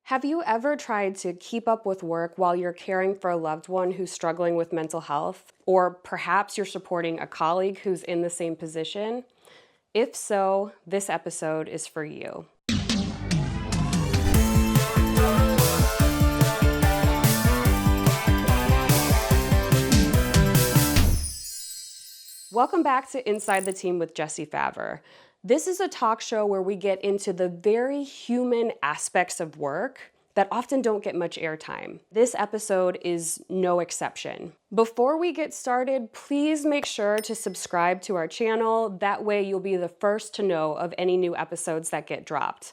Have you ever tried to keep up with work while you're caring for a loved one who's struggling with mental health? Or perhaps you're supporting a colleague who's in the same position? If so, this episode is for you. Welcome back to Inside the Team with Jessie Favre. This is a talk show where we get into the very human aspects of work that often don't get much airtime. This episode is no exception. Before we get started, please make sure to subscribe to our channel. That way you'll be the first to know of any new episodes that get dropped.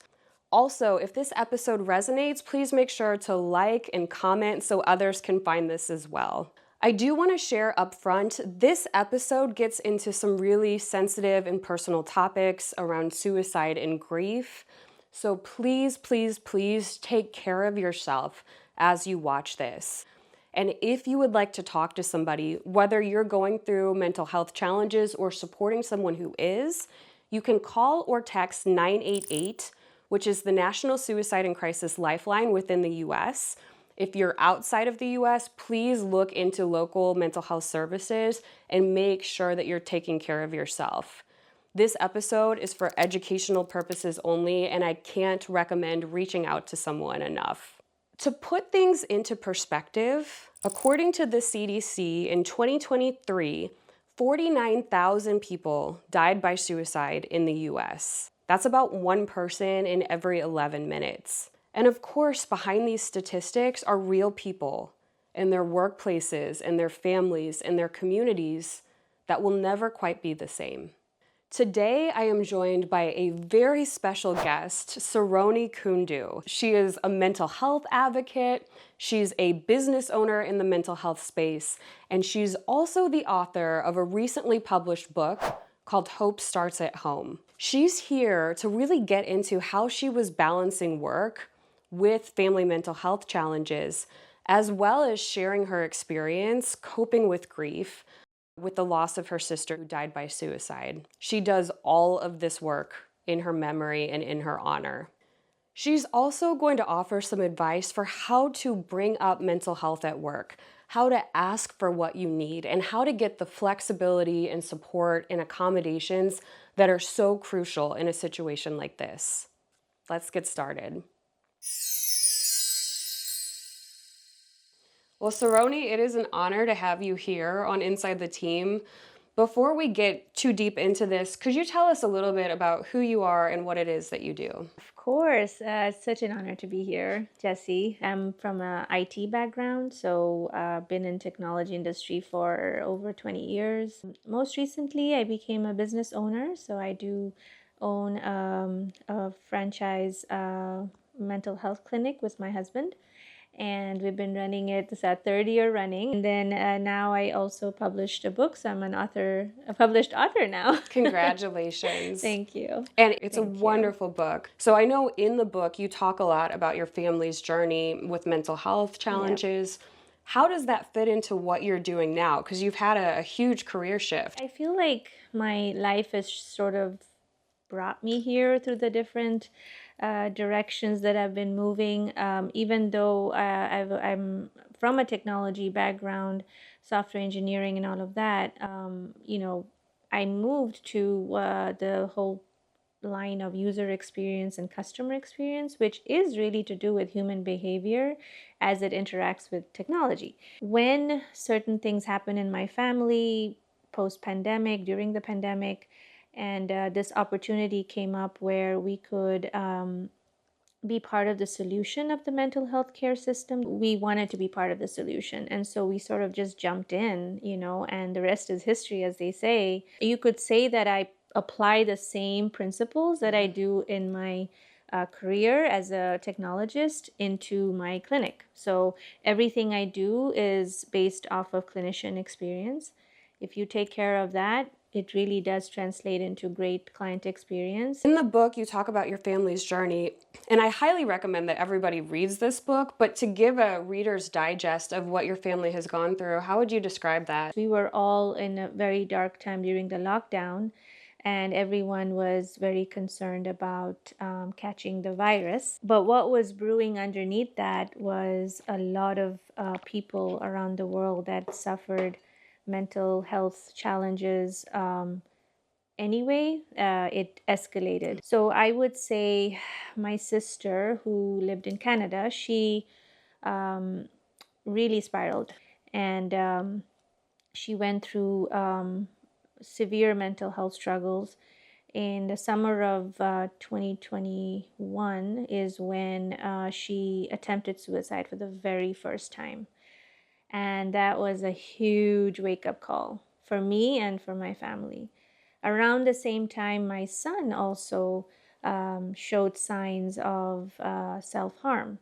Also, if this episode resonates, please make sure to like and comment so others can find this as well. I do want to share up front, this episode gets into some really sensitive and personal topics around suicide and grief. So please, please, please take care of yourself as you watch this. And if you would like to talk to somebody, whether you're going through mental health challenges or supporting someone who is, you can call or text 988, which is the National Suicide and Crisis Lifeline within the US. If you're outside of the US, please look into local mental health services and make sure that you're taking care of yourself. This episode is for educational purposes only, and I can't recommend reaching out to someone enough. To put things into perspective, according to the CDC, in 2023, 49,000 people died by suicide in the US. That's about one person in every 11 minutes. And of course, behind these statistics are real people and their workplaces and their families and their communities that will never quite be the same. Today, I am joined by a very special guest, Saroni Kundu. She is a mental health advocate, she's a business owner in the mental health space, and she's also the author of a recently published book called Hope Starts at Home. She's here to really get into how she was balancing work with family mental health challenges, as well as sharing her experience coping with grief with the loss of her sister who died by suicide. She does all of this work in her memory and in her honor. She's also going to offer some advice for how to bring up mental health at work, how to ask for what you need, and how to get the flexibility and support and accommodations that are so crucial in a situation like this. Let's get started. Well, Saroni, it is an honor to have you here on Inside the Team. Before we get too deep into this, could you tell us a little bit about who you are and what it is that you do? Of course. It's such an honor to be here, Jessie. I'm from an IT background, so I've been in technology industry for over 20 years. Most recently, I became a business owner, so I do own a franchise mental health clinic with my husband. And we've been running it. It's our third year running. And then now I also published a book, so I'm a published author now. Congratulations. Thank you. And it's a wonderful book. So I know in the book you talk a lot about your family's journey with mental health challenges. Yep. How does that fit into what you're doing now? Because you've had a huge career shift. I feel like my life has sort of brought me here through the different directions that I've been moving. Even though I'm from a technology background, software engineering and all of that, I moved to the whole line of user experience and customer experience, which is really to do with human behavior as it interacts with technology. When certain things happen in my family, post-pandemic, during the pandemic, and this opportunity came up where we could be part of the solution of the mental health care system. We wanted to be part of the solution. And so we sort of just jumped in, and the rest is history, as they say. You could say that I apply the same principles that I do in my career as a technologist into my clinic. So everything I do is based off of clinician experience. If you take care of that, it really does translate into great client experience. In the book, you talk about your family's journey, and I highly recommend that everybody reads this book, but to give a reader's digest of what your family has gone through, how would you describe that? We were all in a very dark time during the lockdown, and everyone was very concerned about catching the virus. But what was brewing underneath that was a lot of people around the world that suffered mental health challenges. Anyway, it escalated. So I would say my sister, who lived in Canada, she really spiraled, and she went through severe mental health struggles. In the summer of 2021 is when she attempted suicide for the very first time. And that was a huge wake-up call for me and for my family. Around the same time, my son also showed signs of self-harm.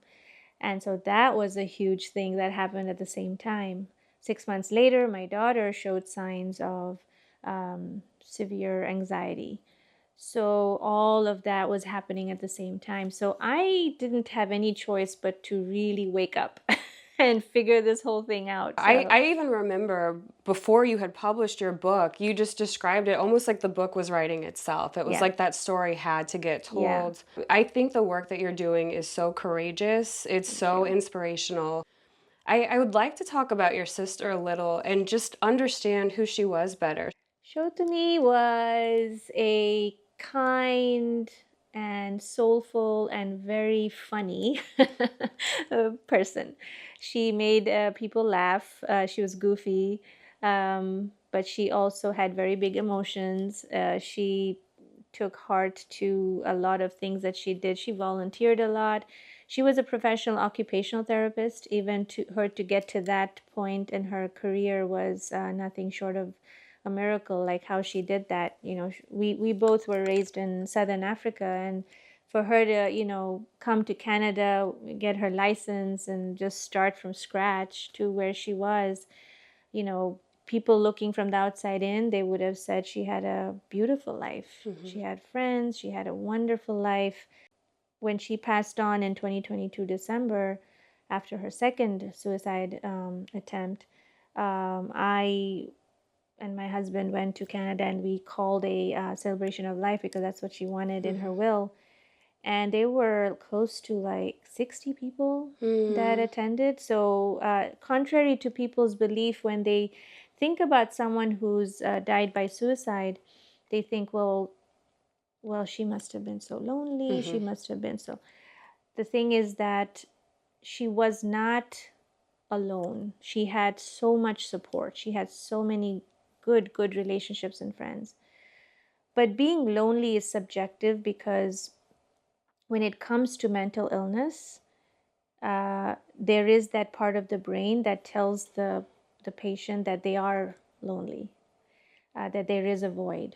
And so that was a huge thing that happened at the same time. 6 months later, my daughter showed signs of severe anxiety. So all of that was happening at the same time. So I didn't have any choice but to really wake up and figure this whole thing out. I even remember before you had published your book, you just described it almost like the book was writing itself. It was like that story had to get told. Yeah. I think the work that you're doing is so courageous. It's so inspirational. I would like to talk about your sister a little and just understand who she was better. Soutomi was a kind and soulful and very funny person. She made people laugh. She was goofy, but she also had very big emotions. She took heart to a lot of things that she did. She volunteered a lot. She was a professional occupational therapist. Even to her to get to that point in her career was nothing short of a miracle. Like how she did that. You know, we both were raised in Southern Africa, and for her to, you know, come to Canada, get her license, and just start from scratch to where she was, you know, people looking from the outside in, they would have said she had a beautiful life. She had friends, she had a wonderful life. When she passed on in 2022 December, after her second suicide attempt, I and my husband went to Canada, and we called a celebration of life because that's what she wanted in her will. And they were close to like 60 people that attended. So contrary to people's belief, when they think about someone who's died by suicide, they think, well, she must have been so lonely. She must have been so. The thing is that she was not alone. She had so much support. She had so many good relationships and friends. But being lonely is subjective, because when it comes to mental illness, there is that part of the brain that tells the patient that they are lonely, that there is a void.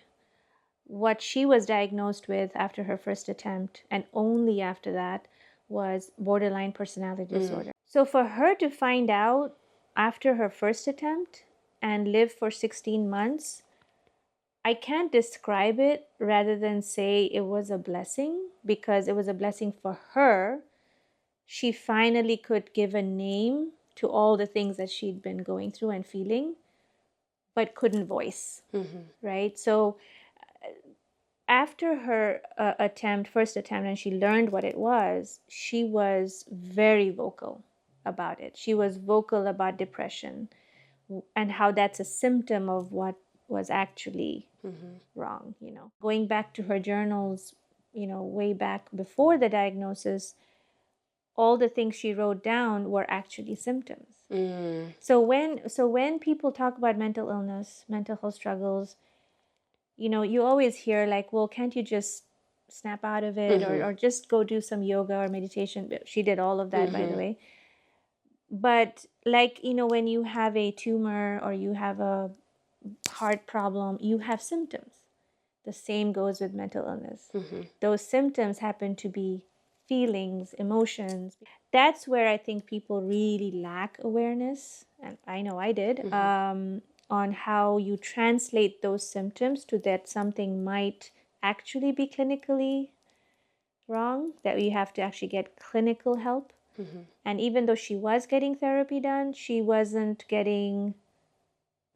What she was diagnosed with after her first attempt, and only after that, was borderline personality disorder. So for her to find out after her first attempt and live for 16 months, I can't describe it rather than say it was a blessing, because it was a blessing for her. She finally could give a name to all the things that she'd been going through and feeling, but couldn't voice, right? So after her first attempt, and she learned what it was, she was very vocal about it. She was vocal about depression and how that's a symptom of what was actually wrong, you know. Going back to her journals, you know, way back before the diagnosis, all the things she wrote down were actually symptoms. So when people talk about mental illness, mental health struggles, you know, you always hear like, well, can't you just snap out of it, or just go do some yoga or meditation? She did all of that, by the way. But like, you know, when you have a tumor or you have a heart problem, you have symptoms. The same goes with mental illness. Those symptoms happen to be feelings, emotions. That's where I think people really lack awareness, and I know I did, on how you translate those symptoms to that something might actually be clinically wrong, that you have to actually get clinical help. And even though she was getting therapy done, she wasn't getting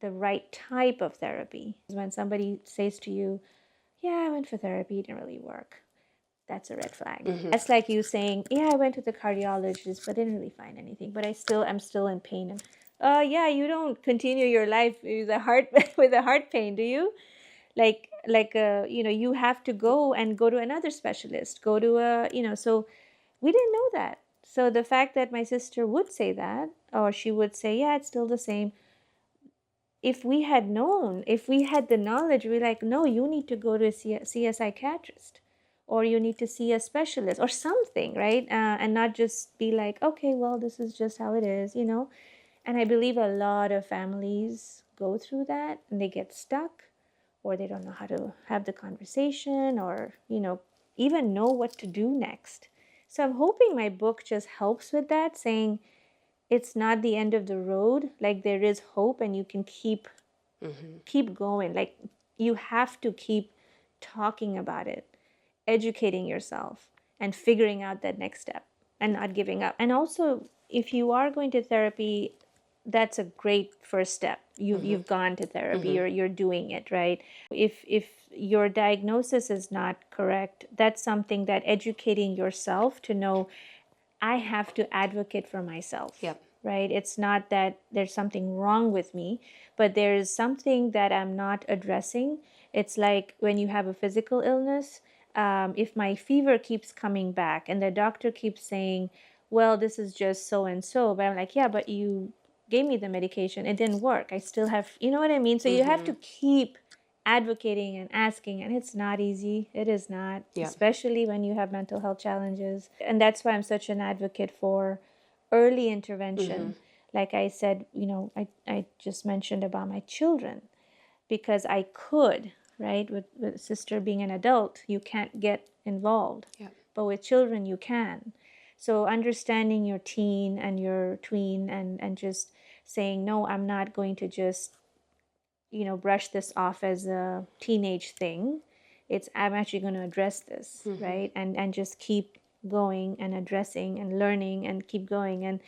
the right type of therapy. When somebody says to you, yeah, I went for therapy, it didn't really work. That's a red flag. That's like you saying, yeah, I went to the cardiologist, but didn't really find anything. But I'm still in pain. And yeah, you don't continue your life with a heart with a heart pain, do you? You have to go to another specialist, go to a, so we didn't know that. So the fact that my sister would say that, or she would say, yeah, it's still the same. If we had known, if we had the knowledge, we're like, no, you need to go to see a psychiatrist, or you need to see a specialist or something, right? And not just be like, okay, well, this is just how it is. And I believe a lot of families go through that and they get stuck, or they don't know how to have the conversation, or, even know what to do next. So I'm hoping my book just helps with that, saying, it's not the end of the road. Like, there is hope, and you can keep going. Like, you have to keep talking about it, educating yourself, and figuring out that next step, and not giving up. And also, if you are going to therapy, that's a great first step. You've gone to therapy, you're doing it, right? If your diagnosis is not correct, that's something that educating yourself to know, I have to advocate for myself. Yep. Right? It's not that there's something wrong with me, but there's something that I'm not addressing. It's like when you have a physical illness, if my fever keeps coming back and the doctor keeps saying, well, this is just so and so, but I'm like, yeah, but you gave me the medication, it didn't work. I still have, you know what I mean? So you have to keep advocating and asking, and it's not easy. It is not, especially when you have mental health challenges. And that's why I'm such an advocate for early intervention. Like I said, I just mentioned about my children, because I could, right? With sister being an adult, you can't get involved. But with children, you can. So understanding your teen and your tween, and just saying, no, I'm not going to just brush this off as a teenage thing. I'm actually going to address this, right? And just keep going and addressing and learning and keep going. And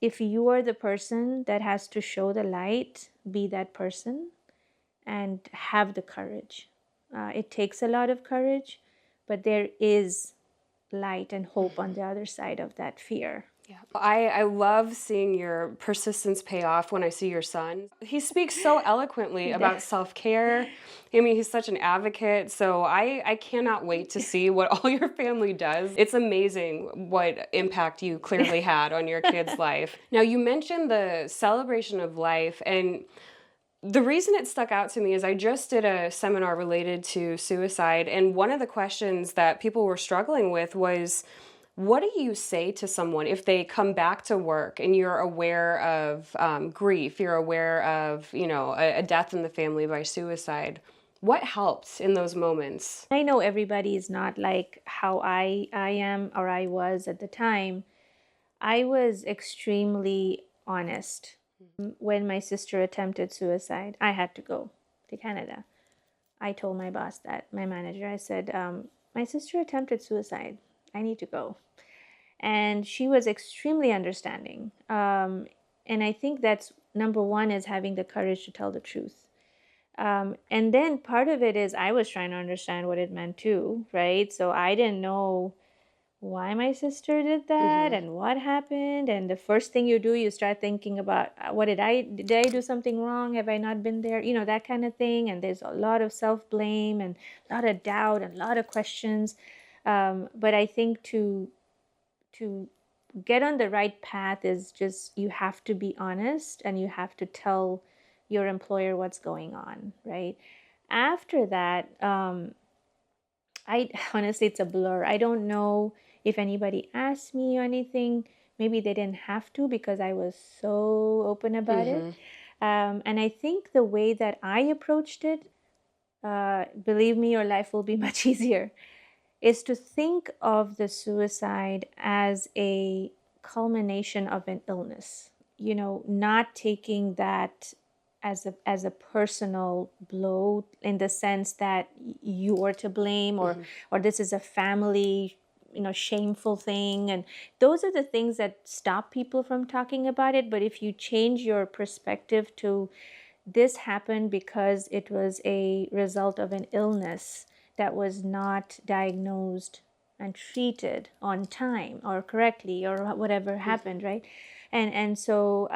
if you are the person that has to show the light, be that person and have the courage. It takes a lot of courage, but there is light and hope on the other side of that fear. Yeah. I love seeing your persistence pay off when I see your son. He speaks so eloquently about self-care. I mean, he's such an advocate. So I cannot wait to see what all your family does. It's amazing what impact you clearly had on your kid's life. Now, you mentioned the celebration of life, and the reason it stuck out to me is I just did a seminar related to suicide, and one of the questions that people were struggling with was, what do you say to someone if they come back to work and you're aware of grief, you're aware of, a death in the family by suicide? What helps in those moments? I know everybody is not like how I am, or I was at the time. I was extremely honest. When my sister attempted suicide, I had to go to Canada. I told my boss that, my manager, I said, my sister attempted suicide. I need to go. And she was extremely understanding. And I think that's number one, is having the courage to tell the truth. And then part of it is I was trying to understand what it meant too, right? So I didn't know why my sister did that and what happened. And the first thing you do, you start thinking about, what did I do something wrong? Have I not been there? That kind of thing. And there's a lot of self-blame and a lot of doubt and a lot of questions. But I think to get on the right path is just, you have to be honest and you have to tell your employer what's going on, right? After that, I honestly, it's a blur. I don't know if anybody asked me or anything. Maybe they didn't have to, because I was so open about it. And I think the way that I approached it, believe me, your life will be much easier, is to think of the suicide as a culmination of an illness. Not taking that as a personal blow, in the sense that you are to blame, or this is a family shameful thing. And those are the things that stop people from talking about it. But if you change your perspective to, this happened because it was a result of an illness, that was not diagnosed and treated on time or correctly or whatever happened, right? And so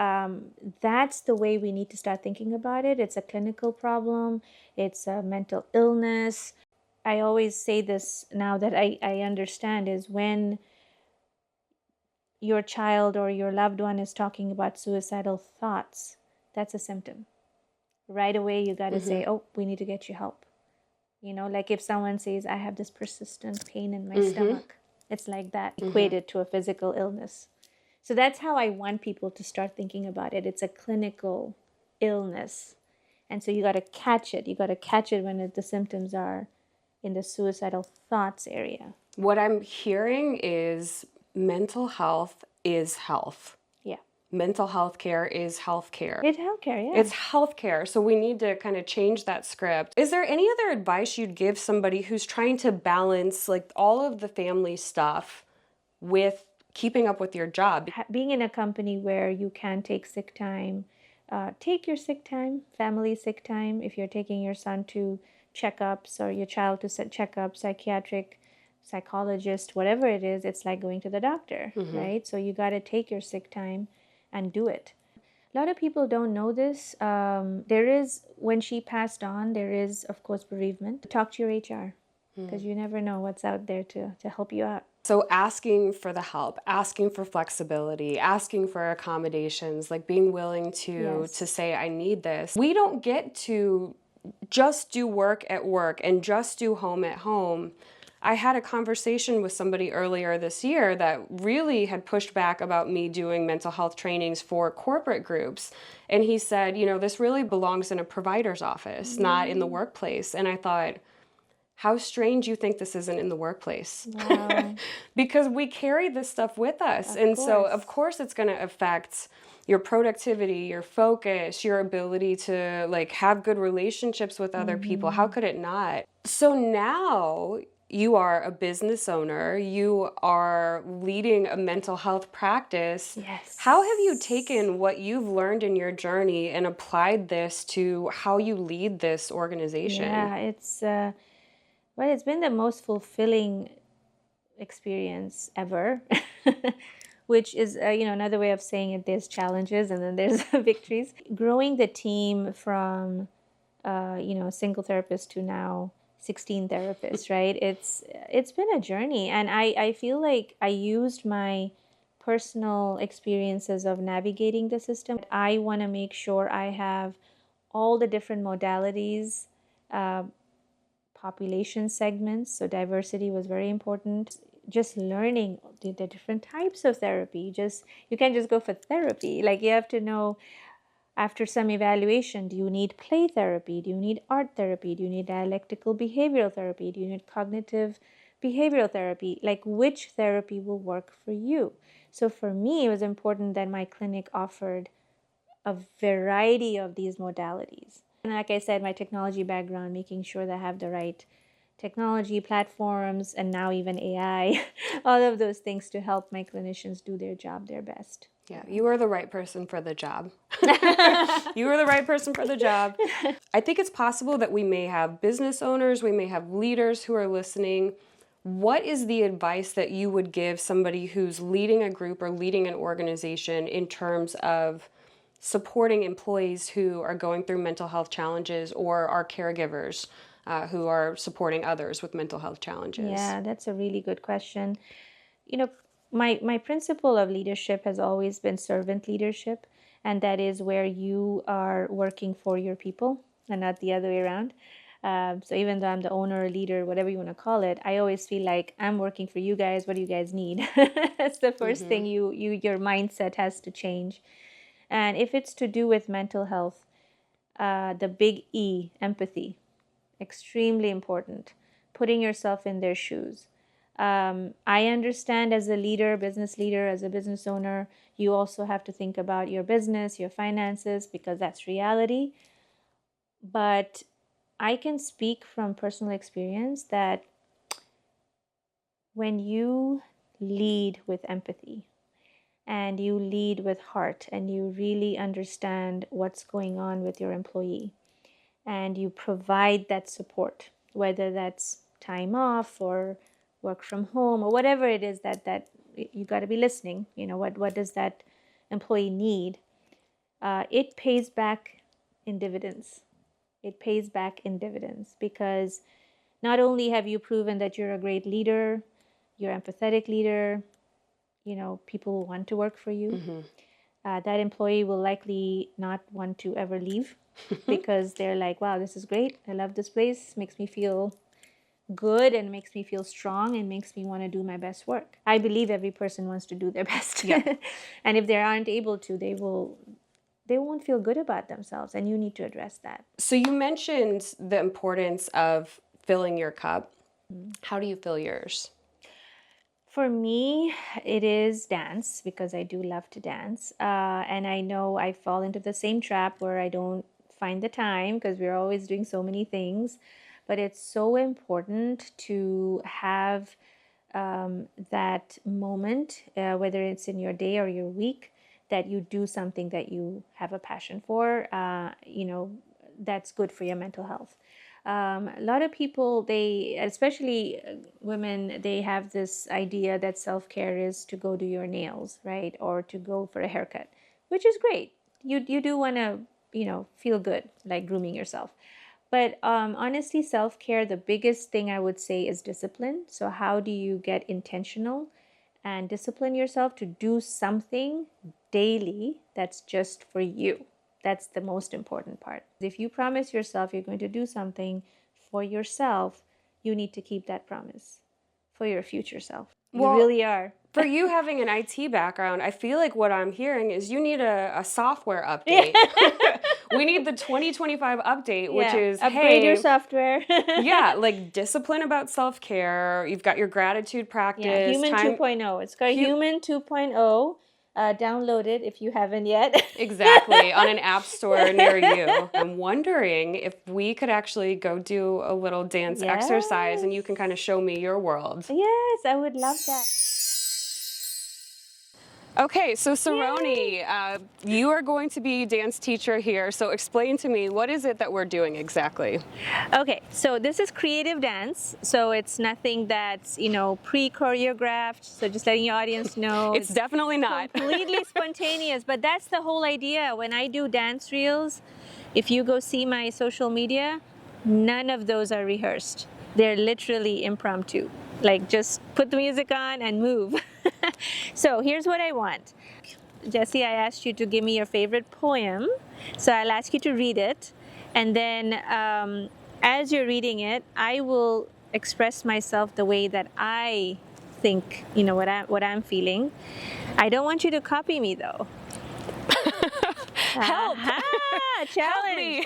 that's the way we need to start thinking about it. It's a clinical problem. It's a mental illness. I always say this now that I understand is when your child or your loved one is talking about suicidal thoughts, that's a symptom. Right away, you got to say, oh, we need to get you help. Like if someone says, I have this persistent pain in my stomach, it's like that, equated to a physical illness. So that's how I want people to start thinking about it. It's a clinical illness. And so you got to catch it. You got to catch it when the symptoms are in the suicidal thoughts area. What I'm hearing is mental health is health. Yeah. Mental health care is health care. It's healthcare, yeah. It's healthcare. So we need to kind of change that script. Is there any other advice you'd give somebody who's trying to balance like all of the family stuff with keeping up with your job? Being in a company where you can take sick time, take your sick time, family sick time. If you're taking your son to checkups or your child to checkup, psychiatric, psychologist, whatever it is, it's like going to the doctor, right? So you got to take your sick time and do it. A lot of people don't know this. There is, when she passed on, there is, of course, bereavement. Talk to your HR because you never know what's out there to help you out. So asking for the help, asking for flexibility, asking for accommodations, like being willing to say, I need this. We don't get to just do work at work and just do home at home. I had a conversation with somebody earlier this year that really had pushed back about me doing mental health trainings for corporate groups. And he said, this really belongs in a provider's office, not in the workplace. And I thought, how strange you think this isn't in the workplace. Wow. Because we carry this stuff with us. So, of course, it's going to affect your productivity, your focus, your ability to have good relationships with other people. How could it not? So now you are a business owner, you are leading a mental health practice. Yes. How have you taken what you've learned in your journey and applied this to how you lead this organization? Yeah, it's been the most fulfilling experience ever, which is, another way of saying it, there's challenges and then there's victories. Growing the team from, a single therapist to now 16 therapists, right? It's been a journey. And I feel like I used my personal experiences of navigating the system. I want to make sure I have all the different modalities, population segments. So diversity was very important. Just learning the different types of therapy. You can't just go for therapy. You have to know, after some evaluation, do you need play therapy? Do you need art therapy? Do you need dialectical behavioral therapy? Do you need cognitive behavioral therapy? Which therapy will work for you? So for me, it was important that my clinic offered a variety of these modalities. And like I said, my technology background, making sure that I have the right technology platforms and now even AI, all of those things to help my clinicians do their job their best. Yeah, you are the right person for the job. You are the right person for the job. I think it's possible that we may have business owners, we may have leaders who are listening. What is the advice that you would give somebody who's leading a group or leading an organization in terms of supporting employees who are going through mental health challenges or are caregivers who are supporting others with mental health challenges? Yeah, that's a really good question. My principle of leadership has always been servant leadership, and that is where you are working for your people and not the other way around. So even though I'm the owner, leader, whatever you want to call it, I always feel like I'm working for you guys. What do you guys need? That's the first thing your mindset has to change. And if it's to do with mental health, the big E, empathy, extremely important. Putting yourself in their shoes. I understand as a leader, business leader, as a business owner, you also have to think about your business, your finances, because that's reality. But I can speak from personal experience that when you lead with empathy and you lead with heart and you really understand what's going on with your employee and you provide that support, whether that's time off or work from home or whatever it is that you got to be listening. What does that employee need? It pays back in dividends. It pays back in dividends because not only have you proven that you're a great leader, you're an empathetic leader, people will want to work for you. Mm-hmm. That employee will likely not want to ever leave because they're like, wow, this is great. I love this place. Makes me feel good and makes me feel strong and makes me want to do my best work. I believe every person wants to do their best. Yeah. And if they aren't able to, they won't feel good about themselves, and you need to address that. So you mentioned the importance of filling your cup. How do you fill yours? For me, it is dance because I do love to dance. And I know I fall into the same trap where I don't find the time because we're always doing so many things. But it's so important to have that moment, whether it's in your day or your week, that you do something that you have a passion for, that's good for your mental health. A lot of people, especially women, they have this idea that self-care is to go do your nails, right? Or to go for a haircut, which is great. You do want to, feel good, like grooming yourself. But honestly, self-care, the biggest thing I would say is discipline. So how do you get intentional and discipline yourself to do something daily that's just for you? That's the most important part. If you promise yourself you're going to do something for yourself, you need to keep that promise for your future self. You really are. For you having an IT background, I feel like what I'm hearing is you need a software update. We need the 2025 update, which is, upgrade your software. Yeah, like discipline about self-care. You've got your gratitude practice. Yeah, Human 2.0. It's called Human 2.0. Download it if you haven't yet. Exactly, on an app store near you. I'm wondering if we could actually go do a little dance exercise and you can kind of show me your world. Yes, I would love that. Okay, so Saroni, you are going to be dance teacher here. So explain to me, what is it that we're doing exactly? Okay, so this is creative dance. So it's nothing that's, pre-choreographed. So just letting your audience know. It's definitely not. Completely spontaneous, but that's the whole idea. When I do dance reels, if you go see my social media, none of those are rehearsed. They're literally impromptu. Like just put the music on and move. So here's what I want. Jesse, I asked you to give me your favorite poem. So I'll ask you to read it. And then as you're reading it, I will express myself the way that I think, what I'm feeling. I don't want you to copy me though. Help! Challenge. Help me.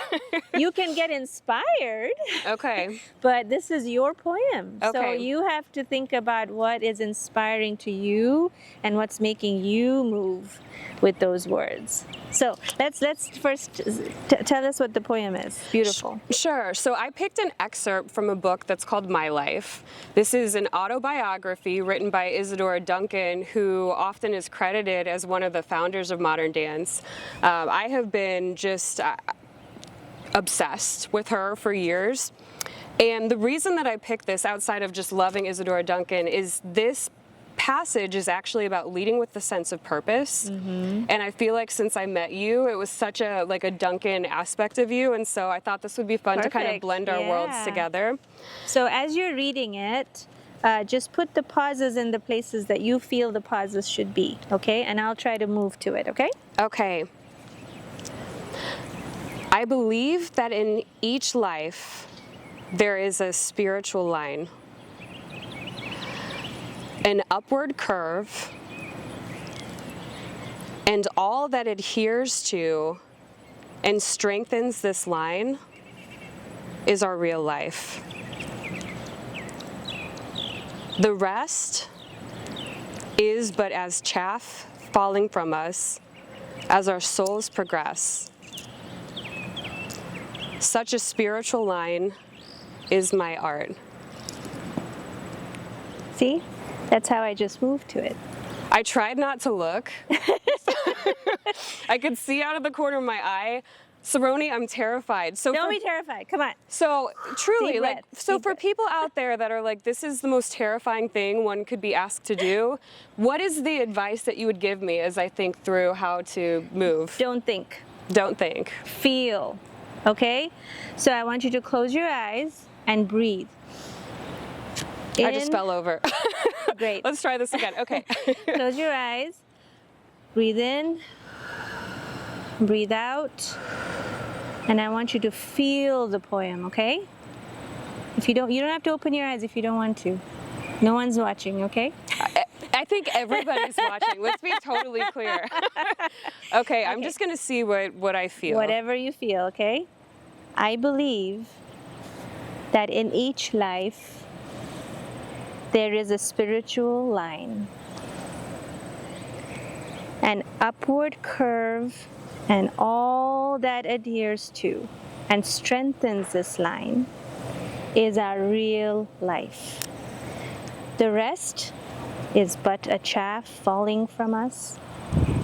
You can get inspired. Okay. But this is your poem. Okay. So you have to think about what is inspiring to you and what's making you move with those words. So let's first tell us what the poem is. Beautiful. Sure. So I picked an excerpt from a book that's called My Life. This is an autobiography written by Isadora Duncan, who often is credited as one of the founders of modern dance. I have been just obsessed with her for years. And the reason that I picked this, outside of just loving Isadora Duncan, is this passage is actually about leading with the sense of purpose. Mm-hmm. And I feel like since I met you, it was such a Duncan aspect of you. And so I thought this would be fun to kind of blend our worlds together. So as you're reading it, just put the pauses in the places that you feel the pauses should be, okay? And I'll try to move to it, okay? Okay. I believe that in each life, there is a spiritual line, an upward curve, and all that adheres to and strengthens this line is our real life. The rest is but as chaff falling from us as our souls progress. Such a spiritual line is my art. See? That's how I just moved to it. I tried not to look. I could see out of the corner of my eye. Saroni, I'm terrified. Don't be terrified. Come on. So truly, Deep like, breath, so deep for breath. people out there that are like, this is the most terrifying thing one could be asked to do, what is the advice that you would give me as I think through how to move? Don't think. Don't think. Feel. Okay? So I want you to close your eyes and breathe. I just fell over. Great. Let's try this again. Okay. Close your eyes. Breathe in. Breathe out. And I want you to feel the poem, okay? You don't have to open your eyes if you don't want to. No one's watching, okay? I think everybody's watching. Let's be totally clear. Okay, I'm just going to see what I feel. Whatever you feel, okay? I believe that in each life there is a spiritual line, an upward curve, and all that adheres to and strengthens this line is our real life. The rest is but a chaff falling from us.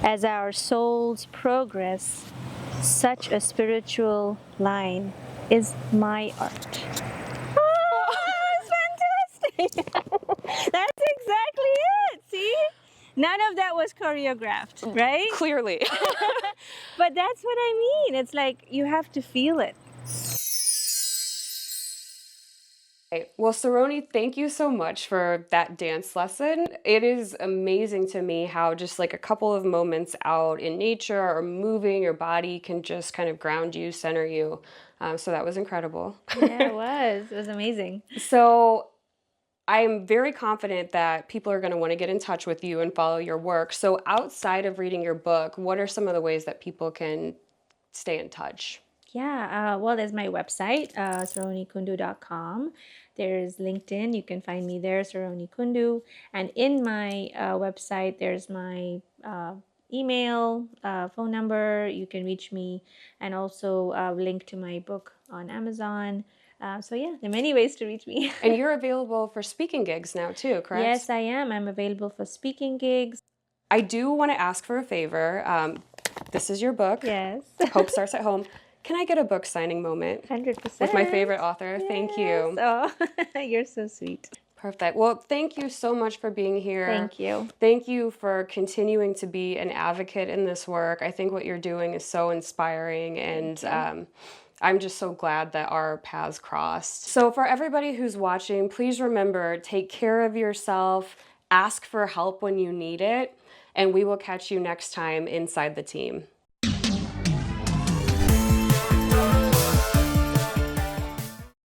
As our souls progress, such a spiritual line is my art. Oh, it's fantastic! That's exactly it, see? None of that was choreographed, right? Clearly. But that's what I mean. It's like you have to feel it. Well, Saroni, thank you so much for that dance lesson. It is amazing to me how just like a couple of moments out in nature or moving your body can just kind of ground you, center you. So that was incredible. Yeah, it was. It was amazing. So I'm very confident that people are going to want to get in touch with you and follow your work. So outside of reading your book, what are some of the ways that people can stay in touch? Yeah, well, there's my website, saronikundu.com. There's LinkedIn. You can find me there, Saroni Kundu. And in my website, there's my email, phone number. You can reach me, and also link to my book on Amazon. So yeah, there are many ways to reach me. And you're available for speaking gigs now too, correct? Yes, I am. I'm available for speaking gigs. I do want to ask for a favor. This is your book. Yes. Hope Starts at Home. Can I get a book signing moment? 100%. With my favorite author. Yes. Thank you. Oh, you're so sweet. Perfect. Well, thank you so much for being here. Thank you. Thank you for continuing to be an advocate in this work. I think what you're doing is so inspiring, and I'm just so glad that our paths crossed. So for everybody who's watching, please remember, take care of yourself, ask for help when you need it, and we will catch you next time inside the team.